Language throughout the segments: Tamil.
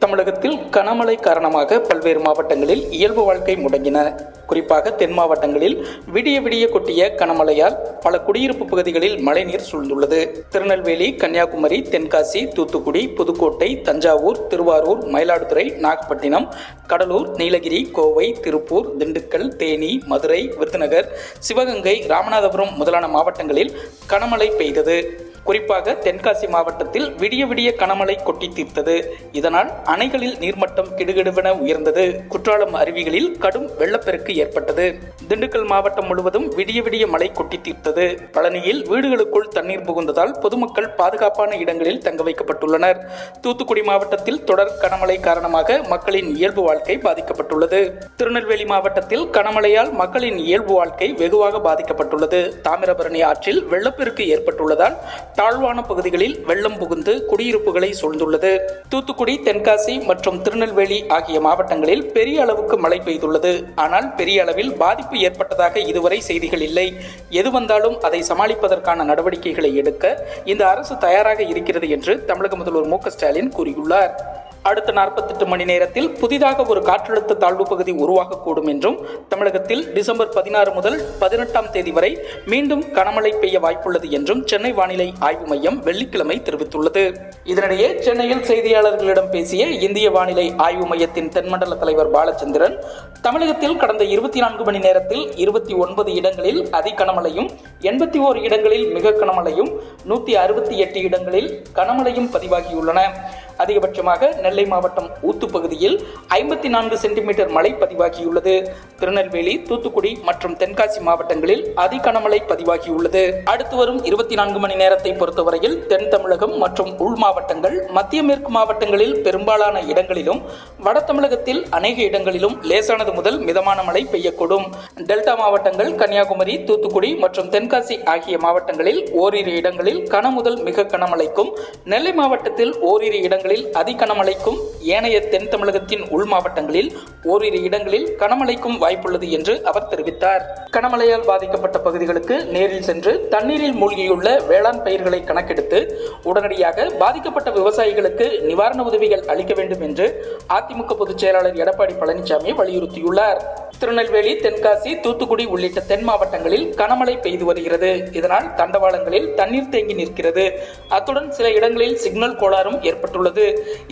தமிழகத்தில் கனமழை காரணமாக பல்வேறு மாவட்டங்களில் இயல்பு வாழ்க்கை முடங்கின. குறிப்பாக தென் மாவட்டங்களில் விடிய விடிய கொட்டிய கனமழையால் பல குடியிருப்பு பகுதிகளில் மழைநீர் சூழ்ந்துள்ளது. திருநெல்வேலி, கன்னியாகுமரி, தென்காசி, தூத்துக்குடி, புதுக்கோட்டை, தஞ்சாவூர், திருவாரூர், மயிலாடுதுறை, நாகப்பட்டினம், கடலூர், நீலகிரி, கோவை, திருப்பூர், திண்டுக்கல், தேனி, மதுரை, விருதுநகர், சிவகங்கை, ராமநாதபுரம் முதலான மாவட்டங்களில் கனமழை பெய்தது. குறிப்பாக தென்காசி மாவட்டத்தில் விடிய விடிய கனமழை கொட்டி தீர்த்தது. இதனால் அணைகளில் நீர்மட்டம் கிடுகிடுவென உயர்ந்தது. குற்றாலம் அருவிகளில் கடும் வெள்ளப்பெருக்கு ஏற்பட்டது. திண்டுக்கல் மாவட்டம் முழுவதும் விடிய விடிய மழை கொட்டி தீர்த்தது. பழனியில் வீடுகளுக்குள் தண்ணீர் புகுந்ததால் பொதுமக்கள் பாதுகாப்பான இடங்களில் தங்க வைக்கப்பட்டுள்ளனர். தூத்துக்குடி மாவட்டத்தில் தொடர் கனமழை காரணமாக மக்களின் இயல்பு வாழ்க்கை பாதிக்கப்பட்டுள்ளது. திருநெல்வேலி மாவட்டத்தில் கனமழையால் மக்களின் இயல்பு வாழ்க்கை வெகுவாக பாதிக்கப்பட்டுள்ளது. தாமிரபரணி ஆற்றில் வெள்ளப்பெருக்கு ஏற்பட்டுள்ளதால் தாழ்வான பகுதிகளில் வெள்ளம் புகுந்து குடியிருப்புகளை சூழ்ந்துள்ளது. தூத்துக்குடி, தென்காசி மற்றும் திருநெல்வேலி ஆகிய மாவட்டங்களில் பெரிய அளவுக்கு மழை பெய்துள்ளது. ஆனால் பெரிய அளவில் பாதிப்பு ஏற்பட்டதாக இதுவரை செய்திகள் இல்லை. எது வந்தாலும் அதை சமாளிப்பதற்கான நடவடிக்கைகளை எடுக்க இந்த அரசு தயாராக இருக்கிறது என்று தமிழக முதல்வர் மு க ஸ்டாலின் கூறியுள்ளார். அடுத்த 48 மணி நேரத்தில் புதிதாக ஒரு காற்றழுத்த தாழ்வு பகுதி உருவாகக்கூடும் என்றும், தமிழகத்தில் டிசம்பர் 16 முதல் 18ஆம் தேதி வரை மீண்டும் கனமழை பெய்ய வாய்ப்புள்ளது என்றும் சென்னை வானிலை ஆய்வு மையம் வெள்ளிக்கிழமை தெரிவித்துள்ளது. இதனிடையே சென்னையில் செய்தியாளர்களிடம் பேசிய இந்திய வானிலை ஆய்வு மையத்தின் தென்மண்டல தலைவர் பாலச்சந்திரன், தமிழகத்தில் கடந்த 24 மணி நேரத்தில் 29 இடங்களில் அதி கனமழையும், 81 இடங்களில் மிக கனமழையும், 168 இடங்களில் கனமழையும் பதிவாகியுள்ளன. அதிகபட்சமாக நெல்லை மாவட்டம் ஊத்து பகுதியில் 54 சென்டிமீட்டர் மழை பதிவாகியுள்ளது. திருநெல்வேலி, தூத்துக்குடி மற்றும் தென்காசி மாவட்டங்களில் அதி கனமழை பதிவாகியுள்ளது. அடுத்து வரும் 24 மணி நேரத்தை பொறுத்தவரையில் தென் தமிழகம் மற்றும் உள் மாவட்டங்கள், மத்திய மேற்கு மாவட்டங்களில் பெரும்பாலான இடங்களிலும், வட தமிழகத்தில் அநேக இடங்களிலும் லேசானது முதல் மிதமான மழை பெய்யக்கூடும். டெல்டா மாவட்டங்கள், கன்னியாகுமரி, தூத்துக்குடி மற்றும் தென்காசி ஆகிய மாவட்டங்களில் ஓரிரு இடங்களில் கன முதல் மிக கனமழைக்கும், நெல்லை மாவட்டத்தில் ஓரிரு இடங்களில் அதி கனமழைக்கும், ஏனைய தென் தமிழகத்தின் உள் மாவட்டங்களில் ஓரிரு இடங்களில் கனமழைக்கும் வாய்ப்புள்ளது என்று அவர் தெரிவித்தார். கனமழையால் பாதிக்கப்பட்ட பகுதிகளுக்கு நேரில் சென்று தண்ணீரில் மூழ்கியுள்ள வேளாண் பயிர்களை கணக்கெடுத்து உடனடியாக பாதிக்கப்பட்ட விவசாயிகளுக்கு நிவாரண உதவிகள் அளிக்க வேண்டும் என்று அதிமுக பொதுச் செயலாளர் எடப்பாடி பழனிசாமி வலியுறுத்தியுள்ளார். திருநெல்வேலி, தென்காசி, தூத்துக்குடி உள்ளிட்ட தென் மாவட்டங்களில் கனமழை பெய்து வருகிறது. இதனால் தண்டவாளங்களில் தண்ணீர் தேங்கி நிற்கிறது. அத்துடன் சில இடங்களில் சிக்னல் கோளாறும் ஏற்பட்டுள்ளது.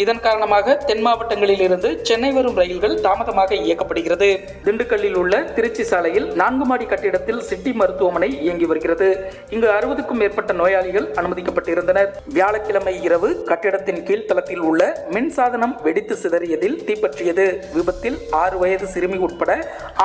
இதன் காரணமாக தென் மாவட்டங்களில் இருந்து சென்னை வரும் ரயில்கள் தாமதமாக இயக்கப்படுகிறது. திண்டுக்கல்லில் உள்ள திருச்சி சாலையில் 4 மாடி கட்டிடத்தில் சிட்டி மருத்துவமனை இயங்கி வருகிறது. இங்கு 60க்கும் மேற்பட்ட நோயாளிகள் அனுமதிக்கப்பட்டிருந்தனர். வியாழக்கிழமை இரவு கட்டிடத்தின் கீழ்த்தளத்தில் உள்ள மின்சாதனம் வெடித்து சிதறியதில் தீப்பற்றியது. விபத்தில் 6 வயது சிறுமி உட்பட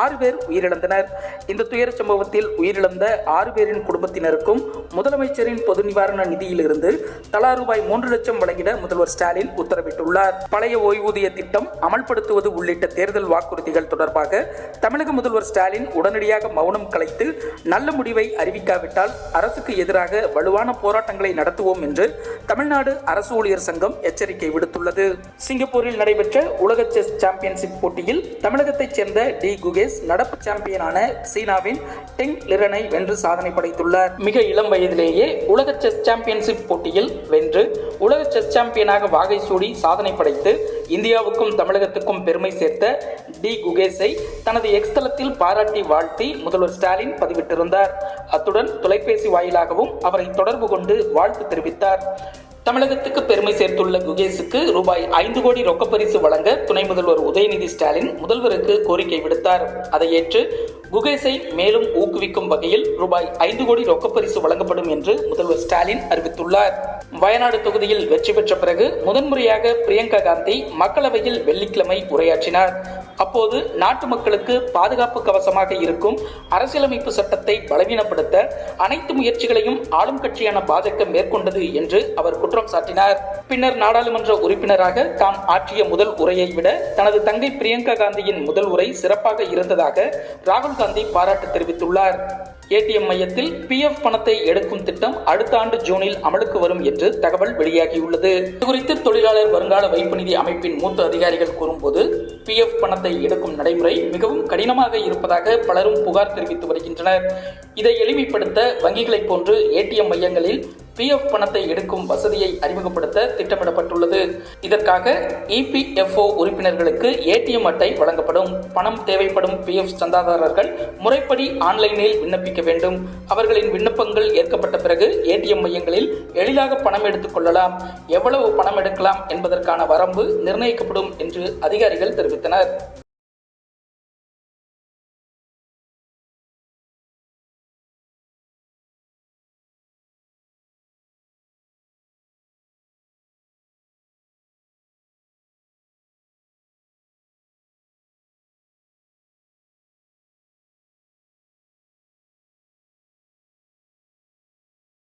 6 பேர் உயிரிழந்தனர். இந்த துயர சம்பவத்தில் உயிரிழந்த 6 பேரின் குடும்பத்தினருக்கும் முதலமைச்சரின் பொது நிவாரண நிதியிலிருந்து தலா ரூபாய் 3 லட்சம் வழங்கிட முதல்வர் ஸ்டாலின் உத்தரவிட்டுள்ளார். பழைய ஓய்வூதிய திட்டம் அமல்படுத்துவது உள்ளிட்ட தேர்தல் வாக்குறுதிகள் தொடர்பாக தமிழக முதல்வர் ஸ்டாலின் உடனடியாக மௌனம் கலைத்து நல்ல முடிவை அறிவிக்காவிட்டால் அரசுக்கு எதிராக வலுவான போராட்டங்களை நடத்துவோம் என்று தமிழ்நாடு அரசு ஊழியர் சங்கம் எச்சரிக்கை விடுத்துள்ளது. சிங்கப்பூரில் நடைபெற்ற உலக செஸ் சாம்பியன்ஷிப் போட்டியில் தமிழகத்தைச் சேர்ந்த டி குகேஸ் நடப்பு சாம்பியனான சீனாவின் டெங் லிரனை வென்று சாதனை படைத்துள்ளார். மிக இளம் வயதிலேயே உலக செஸ் சாம்பியன்ஷிப் போட்டியில் வென்று உலக செஸ் சாம்பியனாக வாகை சூடி சாதனை படைத்து இந்தியாவுக்கும் தமிழகத்துக்கும் பெருமை சேர்த்த டி குகேஸை தனது எக்ஸ் தளத்தில் பாராட்டி வாழ்த்தி முதல்வர் ஸ்டாலின் பதிவிட்டிருந்தார். அத்துடன் தொலைபேசி வாயிலாகவும் அவரை தொடர்பு கொண்டு வாழ்த்து தெரிவித்தார். தமிழகத்துக்கு பெருமை சேர்த்துள்ள குகேஸுக்கு ரூபாய் 5 கோடி ரொக்கப்பரிசு வழங்க துணை முதல்வர் உதயநிதி ஸ்டாலின் முதல்வருக்கு கோரிக்கை விடுத்தார். அதை ஏற்று குகேஸை மேலும் ஊக்குவிக்கும் வகையில் ரூபாய் 5 கோடி ரொக்கப்பரிசு வழங்கப்படும் என்று முதல்வர் ஸ்டாலின் அறிவித்துள்ளார். வயநாடு தொகுதியில் வெற்றி பெற்ற பிறகு முதன்முறையாக பிரியங்கா காந்தி மக்களவையில் வெள்ளிக்கிழமை உரையாற்றினார். அப்போது நாட்டு மக்களுக்கு பாதுகாப்பு கவசமாக இருக்கும் அரசியலமைப்பு சட்டத்தை பலவீனப்படுத்த அனைத்து முயற்சிகளையும் ஆளும் கட்சியான பாஜக மேற்கொண்டது என்று அவர் குற்றம் சாட்டினார். பின்னர் நாடாளுமன்ற உறுப்பினராக தாம் ஆற்றிய முதல் உரையை விட தனது தங்கை பிரியங்கா காந்தியின் முதல் உரை சிறப்பாக இருந்ததாக ராகுல் காந்தி பாராட்டு தெரிவித்துள்ளார். ஏடிஎம் மையத்தில் PF பணத்தை எடுக்கும் திட்டம் அடுத்த ஆண்டு ஜூனில் அமலுக்கு வரும் என்று தகவல் வெளியாகியுள்ளது. இதுகுறித்து தொழிலாளர் வருங்கால வைப்பு நிதி அமைப்பின் மூத்த அதிகாரிகள் கூறும்போது, PF பணத்தை எடுக்கும் நடைமுறை மிகவும் கடினமாக இருப்பதாக பலரும் புகார் தெரிவித்து வருகின்றனர். இதை எளிமைப்படுத்த வங்கிகளைப் போன்று ஏடிஎம் மையங்களில் PF பணத்தை எடுக்கும் வசதியை அறிமுகப்படுத்த திட்டமிடப்பட்டுள்ளது. இதற்காக EPFO உறுப்பினர்களுக்கு ATM அட்டை வழங்கப்படும். பணம் தேவைப்படும் PF சந்தாதாரர்கள் முறைப்படி ஆன்லைனில் விண்ணப்பிக்க வேண்டும். அவர்களின் விண்ணப்பங்கள் ஏற்கப்பட்ட பிறகு ATM மையங்களில் எளிதாக பணம் எடுத்துக் கொள்ளலாம். எவ்வளவு பணம் எடுக்கலாம் என்பதற்கான வரம்பு நிர்ணயிக்கப்படும் என்று அதிகாரிகள் தெரிவித்தனர்.